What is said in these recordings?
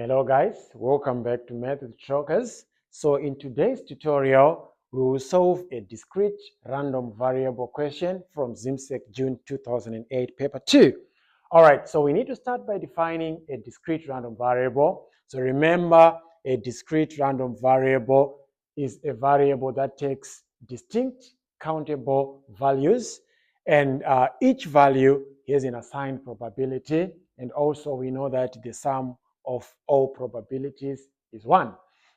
Hello guys, welcome back to Math with Trockers. So in today's tutorial, we will solve a discrete random variable question from ZIMSEC June 2008 paper 2. All right, so we need to start by defining a discrete random variable. So remember, a discrete random variable is a variable that takes distinct countable values, and each value has an assigned probability, and also we know that the sum of all probabilities is 1.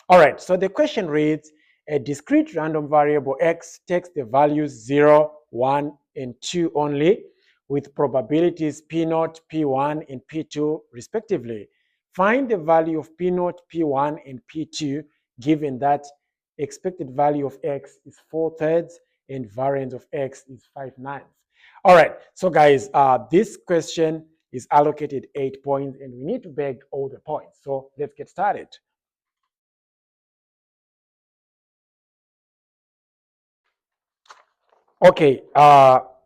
All right, so the question reads, a discrete random variable x takes the values 0, 1, and 2 only, with probabilities P0, P1, and P2 respectively. Find the value of P0, P1, and P2 given that expected value of x is 4/3 and variance of x is 5/9. All right, so guys, this question is allocated 8 points and we need to bag all the points. So let's get started. Okay,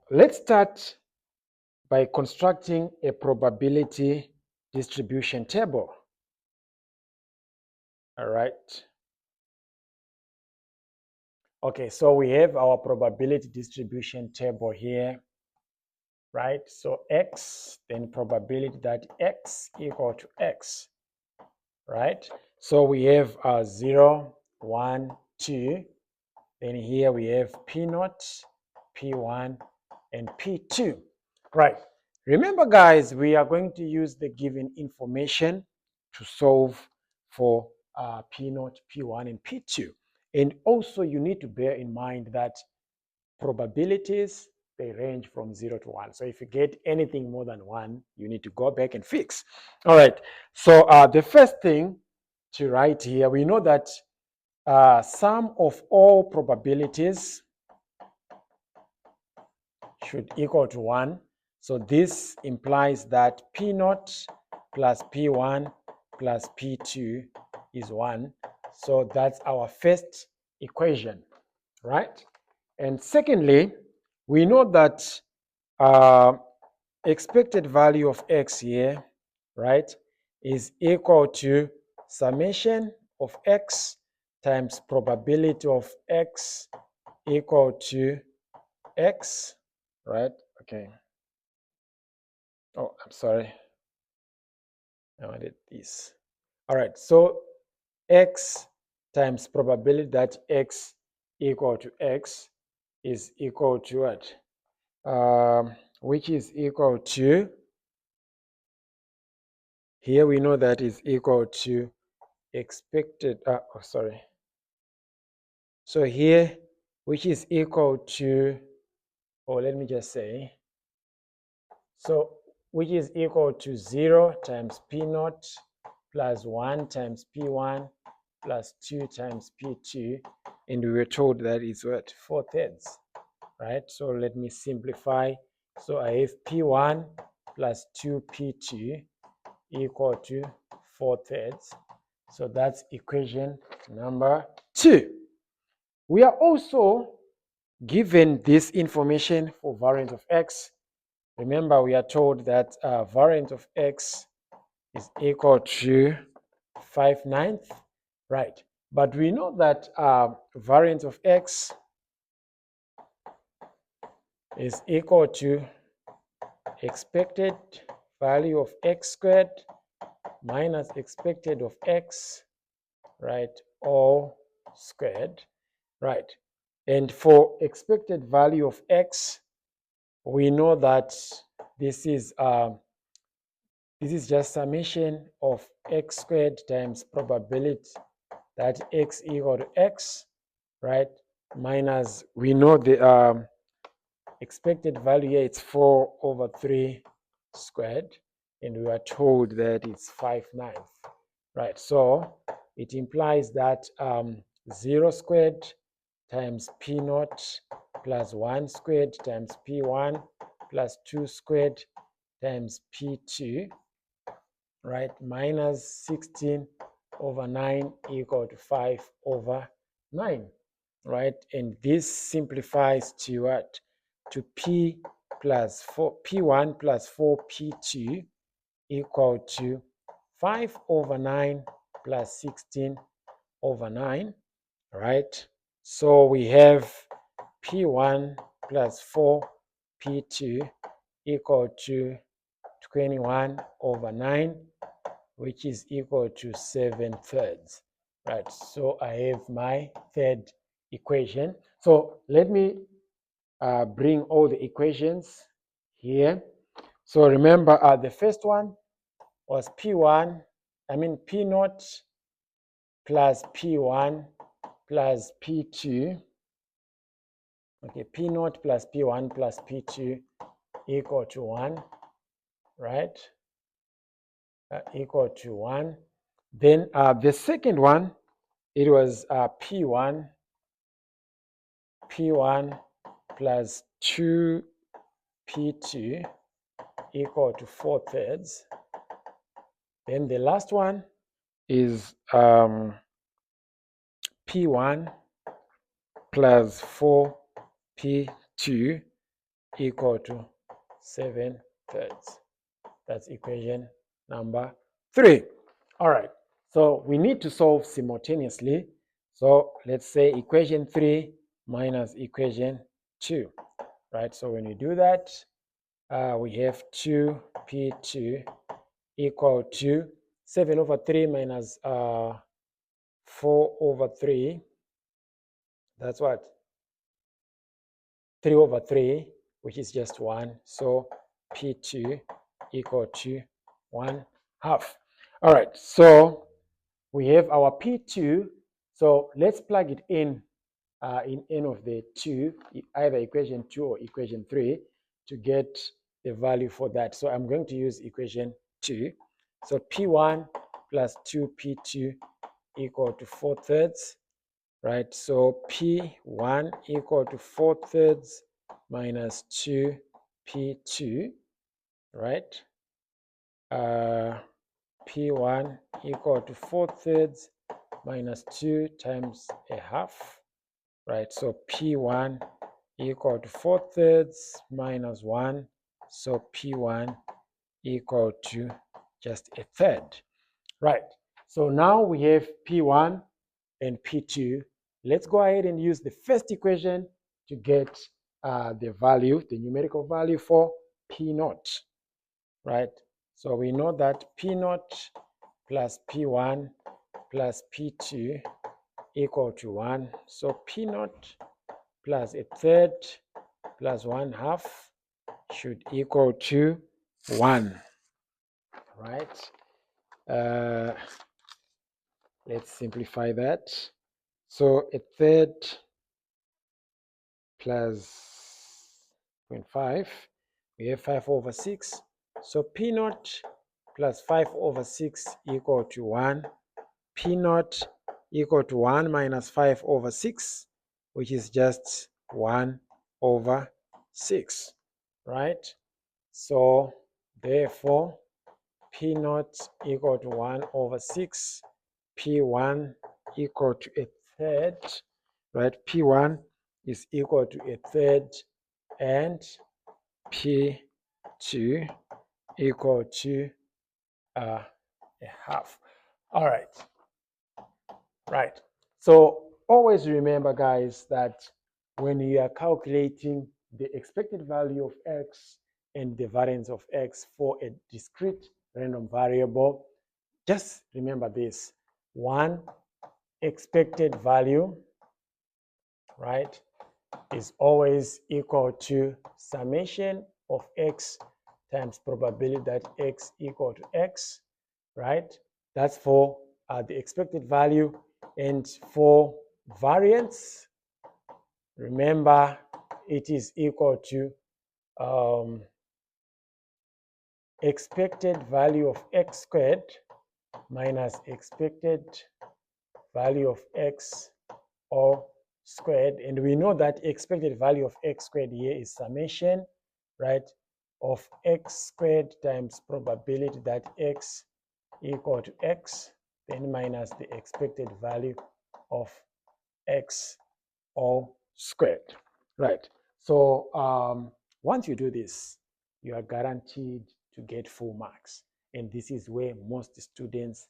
let's start by constructing a probability distribution table. All right. Okay, so we have our probability distribution table here, right? So x, then probability that x equal to x, right? So we have 0, 1, 2. Then here we have P0, P1, and P2. Right. Remember, guys, we are going to use the given information to solve for P0, P1, and P2. And also, you need to bear in mind that probabilities, they range from 0 to 1. So if you get anything more than 1, you need to go back and fix. All right. So the first thing to write here, we know that sum of all probabilities should equal to 1. So this implies that P0 plus P1 plus P2 is 1. So that's our first equation, right? And secondly, we know that expected value of x here, right, is equal to summation of x times probability of x equal to x, right? Okay. Oh, I'm sorry. I wanted this. All right. So x times probability that x equal to x is equal to what? Which is equal to, here we know that is equal to expected, So here, which is equal to, or let me just say, so which is equal to 0 times P0 plus 1 times P1 plus 2 times P2. And we were told that is what? 4/3, right? So let me simplify. So I have P1 plus 2P2 equal to 4/3. So that's equation number 2. We are also given this information for variance of x. Remember, we are told that variance of x is equal to 5/9, right? But we know that variance of x is equal to expected value of x squared minus expected of x, right, all squared, right? And for expected value of x, we know that this is just summation of x squared times probability that x equal to x, right? Minus, we know the expected value here, it's 4/3 squared, and we are told that it's 5/9, right? So it implies that 0 squared times P0 plus 1 squared times P1 plus 2 squared times P2, right, minus 16/9 equal to 5/9, right? And this simplifies to what? To P plus 4, P1 plus 4P2 equal to 5 over 9 plus 16 over 9, right? So we have P1 plus 4 P2 equal to 21 over 9, which is equal to 7/3, right? So I have my third equation. So let me bring all the equations here. So remember, the first one was P0 plus P1 plus P2. Okay, P0 plus P1 plus P2 equal to 1, right? Equal to 1. Then the second one, it was P1 plus 2 P2 equal to 4/3. Then the last one is P1 plus 4 P2 equal to 7/3. That's equation number 3. All right, so we need to solve simultaneously. So let's say equation 3 minus equation 2, right? So when you do that, we have 2P2 equal to 7 over 3 minus 4 over 3. That's what? 3 over 3, which is just 1. So P2 equal to 1/2. All right, so we have our P2. So let's plug it in any of the two, either equation 2 or equation 3, to get the value for that. So I'm going to use equation 2. So P1 plus 2P2 equal to 4/3, right? So P1 equal to 4/3 minus 2P2, right? P1 equal to 4/3 minus 2 times 1/2, right? So P1 equal to 4/3 minus 1. So P1 equal to just 1/3, right? So now we have P1 and P2. Let's go ahead and use the first equation to get the value, the numerical value for P0, right? So we know that P0 plus P1 plus P2 equal to 1. So P0 plus 1/3 plus 1/2 should equal to 1, right? Let's simplify that. So 1/3 plus 0.5, we have 5 over 6. So P0 plus 5 over 6 equal to 1. P0 equal to 1 minus 5 over 6, which is just 1 over 6, right? So therefore, P0 equal to 1 over 6, P1 equal to 1/3, right? P1 is equal to 1/3, and P2 equal to 1/2. All right. Right. So always remember, guys, that when you are calculating the expected value of x and the variance of x for a discrete random variable, just remember this. One, expected value, right, is always equal to summation of x times probability that x equal to x, right? That's for the expected value. And for variance, remember it is equal to expected value of x squared minus expected value of x all squared. And we know that expected value of x squared here is summation, right, of x squared times probability that x equal to x, then minus the expected value of x all squared, right? So once you do this, you are guaranteed to get full marks. and this is where most students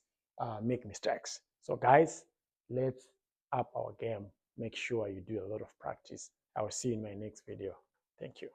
make mistakes. So guys, let's up our game. Make sure you do a lot of practice. I will see you in my next video. Thank you.